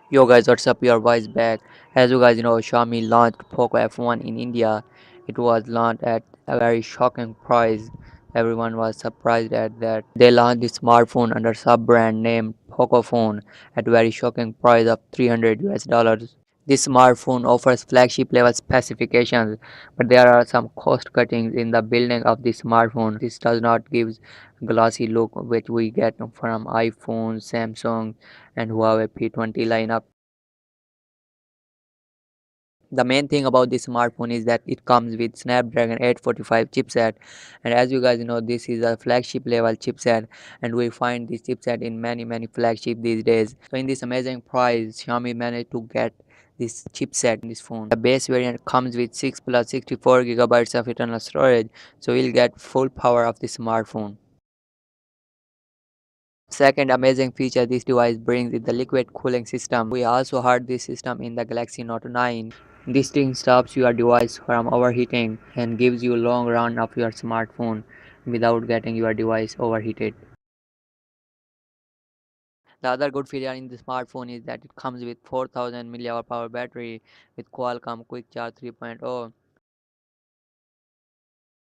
Yo guys, what's up? Your voice back. As you guys know, Xiaomi launched Poco F1 in India. It was launched at a very shocking price. Everyone was surprised at that. They launched the smartphone under sub-brand name Poco Phone at very shocking price of 300 US dollars. This smartphone offers flagship level specifications, but there are some cost cuttings in the building of the smartphone. This does not give glossy look which we get from iPhone, Samsung and Huawei P20 lineup. The main thing about this smartphone is that it comes with Snapdragon 845 chipset, and as you guys know, this is a flagship level chipset, and we find this chipset in many flagship these days. So in this amazing price, Xiaomi managed to get this chipset in this phone. The base variant comes with 6 plus 64 gigabytes of internal storage, so you'll get full power of the smartphone. Second amazing feature this device brings is the liquid cooling system. We also heard this system in the Galaxy Note 9. This thing stops your device from overheating and gives you long run of your smartphone without getting your device overheated. The other good feature in the smartphone is that it comes with 4000 mAh power battery with Qualcomm Quick Charge 3.0.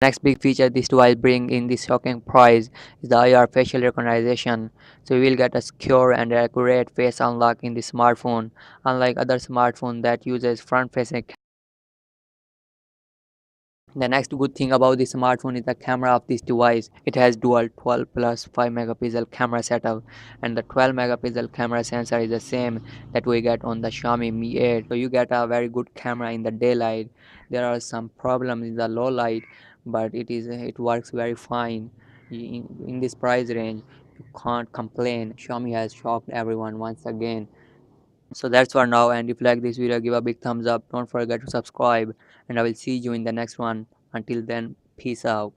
Next big feature this device brings in this shocking price is the IR facial recognition. So you will get a secure and accurate face unlock in the smartphone, unlike other smartphone that uses front-facing. The next good thing about the smartphone is the camera of this device. It has dual 12 plus 5 megapixel camera setup, and the 12 megapixel camera sensor is the same that we get on the Xiaomi Mi 8. So you get a very good camera in the daylight. There are some problems in the low light, but it works very fine. In this price range, you can't complain. Xiaomi has shocked everyone once again. So that's for now, and if you like this video, give a big thumbs up. Don't forget to subscribe, and I will see you in the next one. Until then, peace out.